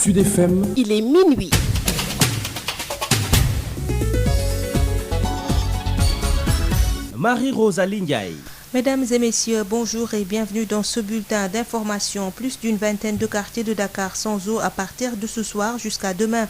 Sud FM. Il est minuit. Marie-Rosalie Ndiaye. Mesdames et messieurs, bonjour et bienvenue dans ce bulletin d'information. Plus d'une vingtaine de quartiers de Dakar sans eau à partir de ce soir jusqu'à demain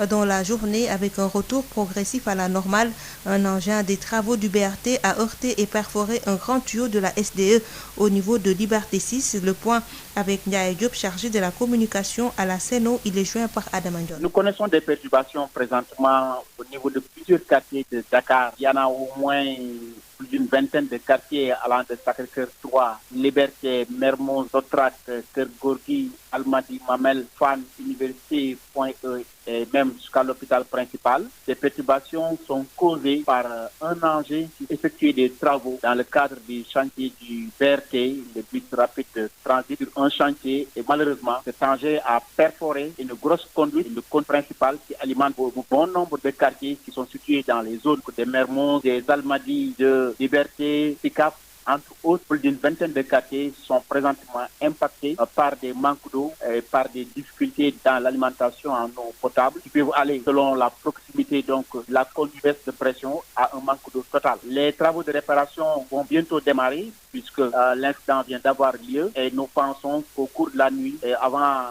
dans la journée avec un retour progressif à la normale. Un engin des travaux du BRT a heurté et perforé un grand tuyau de la SDE au niveau de Liberté 6. Le point avec Ndiaye Diop, chargé de la communication à la CNO. Il est joint par Adam Ndion. Nous connaissons des perturbations présentement au niveau de plusieurs quartiers de Dakar. Il y en a au moins plus d'une vingtaine de quartiers allant de Sacré-Cœur 3, Liberté, Mermoz, Sotrat, Kergorgi, Almadi, Mamel, Fan, Université, Point E et même jusqu'à l'hôpital principal. Ces perturbations sont causées par un engin qui effectue des travaux dans le cadre du chantier du BRT, le bus rapide de transit sur un chantier. Et malheureusement, cet engin a perforé une grosse conduite, le conduite principal qui alimente un bon nombre de quartiers qui sont situés dans les zones des Mermoz, des Almadies, de Liberté, Sicap. Entre autres, plus d'une vingtaine de quartiers sont présentement impactés par des manques d'eau et par des difficultés dans l'alimentation en eau potable qui peuvent aller selon la proximité, donc la conduite de pression à un manque d'eau total. Les travaux de réparation vont bientôt démarrer puisque l'incident vient d'avoir lieu et nous pensons qu'au cours de la nuit et avant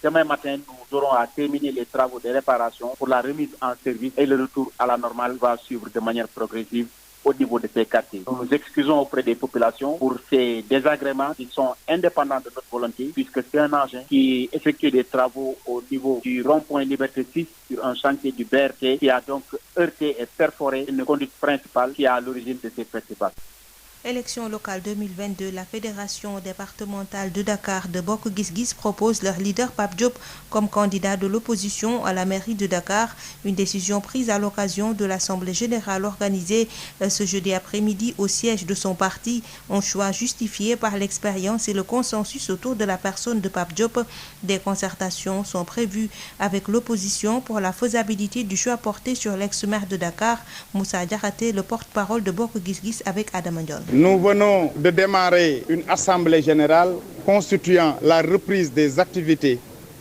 demain matin, nous aurons à terminer les travaux de réparation pour la remise en service et le retour à la normale va suivre de manière progressive au niveau de ces quartiers. Nous nous excusons auprès des populations pour ces désagréments qui sont indépendants de notre volonté, puisque c'est un engin qui effectue des travaux au niveau du rond-point Liberté 6 sur un chantier du BRT qui a donc heurté et perforé une conduite principale qui est à l'origine de ces perturbations. Élection locale 2022, la Fédération départementale de Dakar de Bokk Gis Gis propose leur leader Pape Diop comme candidat de l'opposition à la mairie de Dakar. Une décision prise à l'occasion de l'Assemblée générale organisée ce jeudi après-midi au siège de son parti. Un choix justifié par l'expérience et le consensus autour de la personne de Pape Diop. Des concertations sont prévues avec l'opposition pour la faisabilité du choix porté sur l'ex-maire de Dakar, Moussa Diakhaté, le porte-parole de Bokk Gis Gis avec Adam Ndion. Nous venons de démarrer une assemblée générale constituant la reprise des activités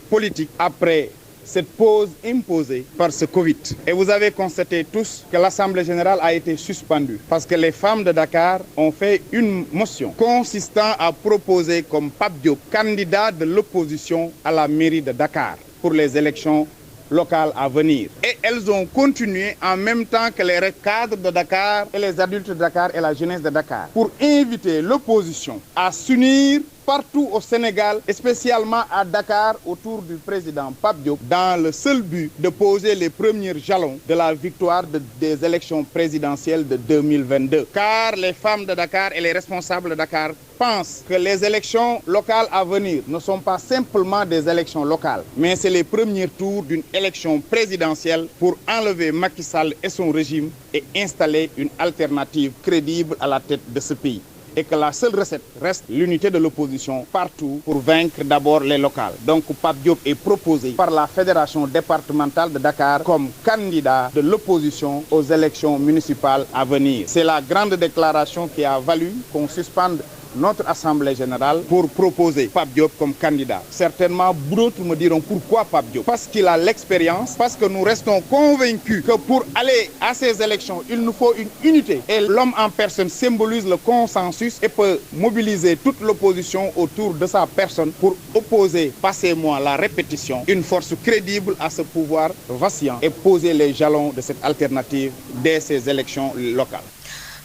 politiques après cette pause imposée par ce Covid. Et vous avez constaté tous que l'assemblée générale a été suspendue parce que les femmes de Dakar ont fait une motion consistant à proposer comme Pape Diop candidat de l'opposition à la mairie de Dakar pour les élections locales à venir. Et elles ont continué en même temps que les cadres de Dakar et les adultes de Dakar et la jeunesse de Dakar pour inviter l'opposition à s'unir partout au Sénégal, et spécialement à Dakar, autour du président Pape Diop, dans le seul but de poser les premiers jalons de la victoire des élections présidentielles de 2022. Car les femmes de Dakar et les responsables de Dakar pensent que les élections locales à venir ne sont pas simplement des élections locales, mais c'est les premiers tours d'une élection présidentielle pour enlever Macky Sall et son régime et installer une alternative crédible à la tête de ce pays. Et que la seule recette reste l'unité de l'opposition partout pour vaincre d'abord les locales. Donc Pape Diop est proposé par la Fédération départementale de Dakar comme candidat de l'opposition aux élections municipales à venir. C'est la grande déclaration qui a valu qu'on suspende notre Assemblée générale pour proposer Pape Diop comme candidat. Certainement, d'autres me diront pourquoi Pape Diop. Parce qu'il a l'expérience, parce que nous restons convaincus que pour aller à ces élections, il nous faut une unité. Et l'homme en personne symbolise le consensus et peut mobiliser toute l'opposition autour de sa personne pour opposer, passez-moi la répétition, une force crédible à ce pouvoir vacillant et poser les jalons de cette alternative dès ces élections locales.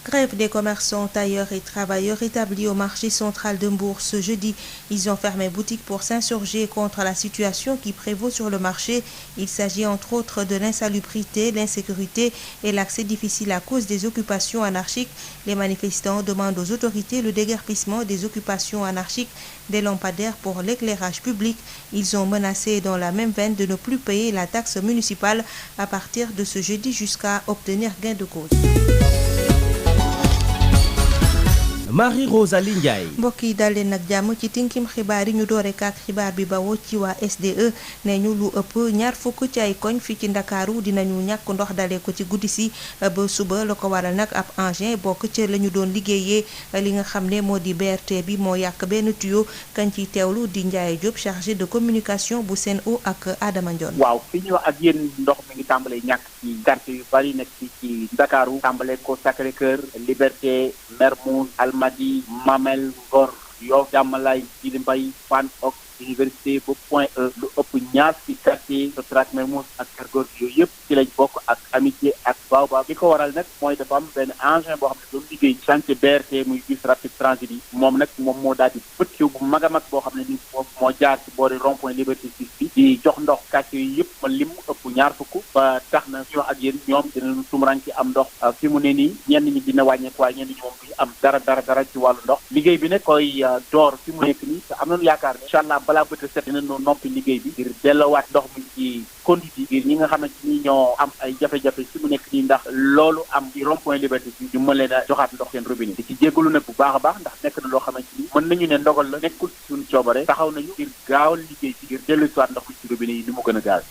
Grève des commerçants, tailleurs et travailleurs établis au marché central de Mbour ce jeudi. Ils ont fermé boutique pour s'insurger contre la situation qui prévaut sur le marché. Il s'agit entre autres de l'insalubrité, l'insécurité et l'accès difficile à cause des occupations anarchiques. Les manifestants demandent aux autorités le déguerpissement des occupations anarchiques des lampadaires pour l'éclairage public. Ils ont menacé dans la même veine de ne plus payer la taxe municipale à partir de ce jeudi jusqu'à obtenir gain de cause. Marie Rosalie Ndiaye. mbokk yi dal leen nag jàmm ci tinkim xibaar yi ñu doore kaak xibaar bi bawoo ci waa SDE ne ñu lu ëpp ñaar fukk ci ay koñ fii ci Ndakaaru dinañu ñàkk ndox dalee ko ci guddi si ba suba la ko waral nag ab engin bokk ci la ñu doon liggéeyee li nga xam ne moo di BRT bi moo yàq benn tuyau kañ ciy teewlu di Ndiaye Diop chargé de communication bu Sen'Eau ak Adama Ndione. waaw fi ñu ak yéen ndox mi ngi tàmbalee ñàkk ci quartier yu bari nekk fii ci Ndakaaru tàmbalee ko Sacré-Cœur Liberté Mermoz Almadies Mamelles Ngor Yoff Jàmmalaay Djily Mbaye Fann Hock Université ba Point E lu ëpp ñaar ci quartier Sotrac Mermoz ak Keur Gorgui yooyu yëpp ci lañ bokk ak Amitié ak Baobab li ko waral nag mooy dafa am benn engin boo xam ne doon liggéey chantier BRT muy bus rapide transit yi moom moo daal di bët bu mag a mag boo xam ne ni moo jaar ci boori rond point Liberté 6 bi di jox ndox quartier yi yëpp ma lim ëpp ñaar fukk ba tax na ñu ak yéen ñoom dinañu sumuran ci am ndox fi mu ne nii ñenn ñi dina wàññeeku waaye ñenn ñi moom duñu am dara ci wàllu ndox liggéey bi nag koy door fi mu nekk nii te am nañu yaakaar ne incha allah balaa bët set dina noo noppi liggéey bi ngir delloowaat ndox mi ci conduite yi ngir ñi nga xamante ni ñoo am ay jafe-jafe fi mu nekk nii ndax loolu am ci rond point Liberté bi ñu mën leen a joxaat ndox seen robinet di ci jéggalu nag bu baax a baax ndax nekk na loo xamante ni mën nañu ne ndogal la nekkul ci suñu coobare taxaw nañu ngir gaawal liggéey ci ngir dellu siwaat ndox mi ci robinet yi ni mu gën a gaaw.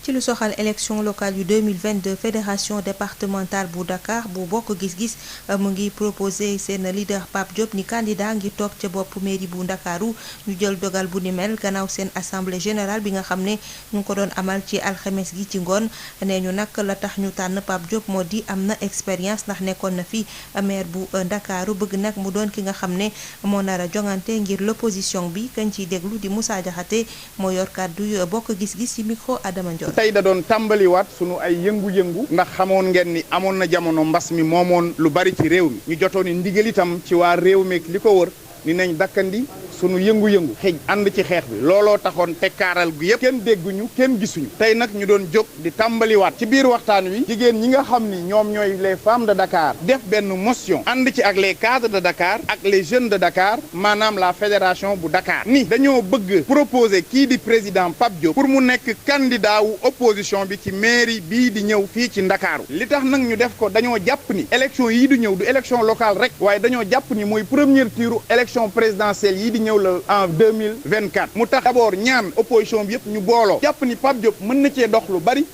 ci lu soxal élection locale yu 2022 fédération départementale bu Dakar bu bokk gis-gis mu ngi proposé seen leader Pape Diop ni candidat ngir toog ca bopp mairie bu Ndakaaru ñu jël dogal bu ni mel gannaaw seen assemblée générale bi nga xam ne ñu ngi ko doon amal ci alxames gi ci ngoon nee ñu nag la tax ñu tànn Pape Diop moo di am na expérience ndax nekkoon na fi maire bu Ndakaaru bëgg nag mu doon ki nga xam ne moo nar a jongante ngir l'opposition bi kañ ciy déglu di Moussa Diakhaté moo yor kàddu bokk gis-gis ci micro Adama Ndione. tey da doon tàmbaliwaat sunu ay yëngu-yëngu ndax xamoon ngeen ni amoon na jamono mbas mi moomoon lu bari ci réew mi ñu jotoon ni ndigal itam ci waa réew mi li ko wër ni nañ dakkandi sunu yëngu-yëngu xëj ànd ci xeex bi looloo taxoon tekkaaral gu yëpp kenn dégguñu kenn gisuñu tey nag ñu doon jóg di tàmbaliwaat ci biir waxtaan wi jigéen ñi nga xam ni ñoom ñooy les femmes de Dakar def benn motion ànd ci ak les cadres de Dakar ak les jeunes de Dakar maanaam la fédération bu Dakar ni dañoo bëgg proposer kii di président Pape Diop pour mu nekk candidat wu opposition bi ci mairie bii di ñëw fii ci Ndakaaru li tax nag ñu def ko dañoo jàpp ni élection yii di ñëw du élection locale rek waaye dañoo jàpp ni mooy première tour élection présidentielle yii di ñëw la en 2024 mu tax d'abord ñaan opposition bi yëpp ñu booloo jàpp ni Pape Diop mën na cee dox lu bari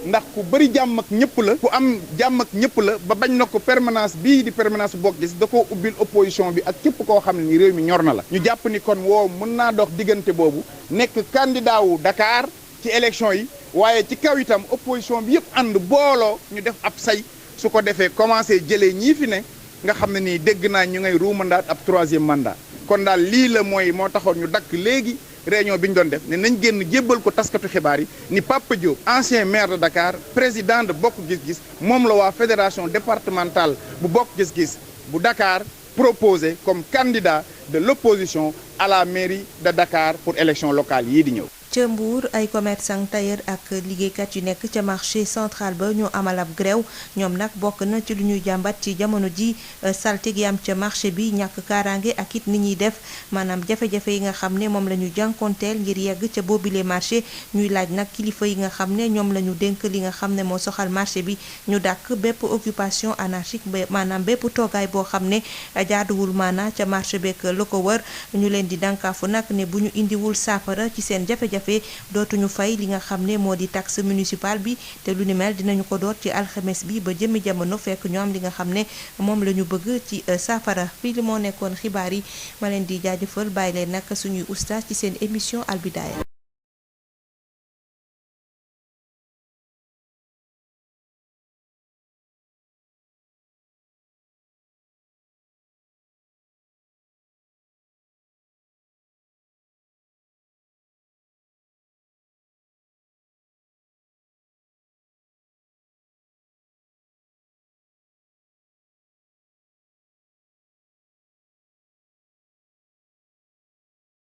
ndax ku bëri jàmm ak ñëpp la ku am jàmm ak ñëpp la ba bañ na ko permanence bii di permanence bokk gis da koo ubbil opposition bi ak képp koo xam ne ni réew mi ñor na la ñu jàpp ni kon woow mën naa dox diggante boobu nekk candidat wu Dakar ci élection yi waaye ci kaw itam opposition bi yëpp ànd booloo ñu def ab say su ko defee commencé jëlee ñii fi ne nga xam ne nii dégg naa ñu ngay ruumandaat ab 3e mandat kon daal lii la mooy moo taxoon ñu dakk léegi réunion bi ñu doon def ne nañ génn jébbal ko taskatu xibaar yi ni Pape Diop ancien maire de Dakar président de Bokk Gis Gis moom la waa fédération départementale bu Bokk Gis Gis bu Dakar proposé comme candidat de l'opposition à la mairie de Dakar pour élection locale yii di ñëw. ca Mbour ay commerçant tailleur ak liggéeykat yu nekk ca marché central ba ñu amal ab grève ñoom nag bokk na ci lu ñuy jàmbat ci jamono ji salte gi am ca marché bi ñàkk kaaraange ak it ni ñuy def maanaam jafe-jafe yi nga xam ne moom la ñu jànkonteel ngir yegg ca boobile marché ñuy laaj nag kilifa yi nga xam ne ñoom la ñu dénk li nga xam ne moo soxal marché bi ñu dàkk bépp occupation anarchique ba maanaam bépp toogaay boo xam ne jaaduwul maana ca marché beeg lu ko wër ñu leen di dànkaafu nag ne bu ñu indiwul saafara ci seen jafe-jafe dootuñu fay li nga xam ne moo di taxe municipale bi te lu ni mel dinañu ko door ci alxames bi ba jëmmi jamono fekk ñoo am li nga xam ne moom la ñu bëgg ci saafara fii li moo nekkoon xibaar yi ma leen di jaajëfal bàyyi leen nag suñuy ustaas ci seen émission Al Bidaaya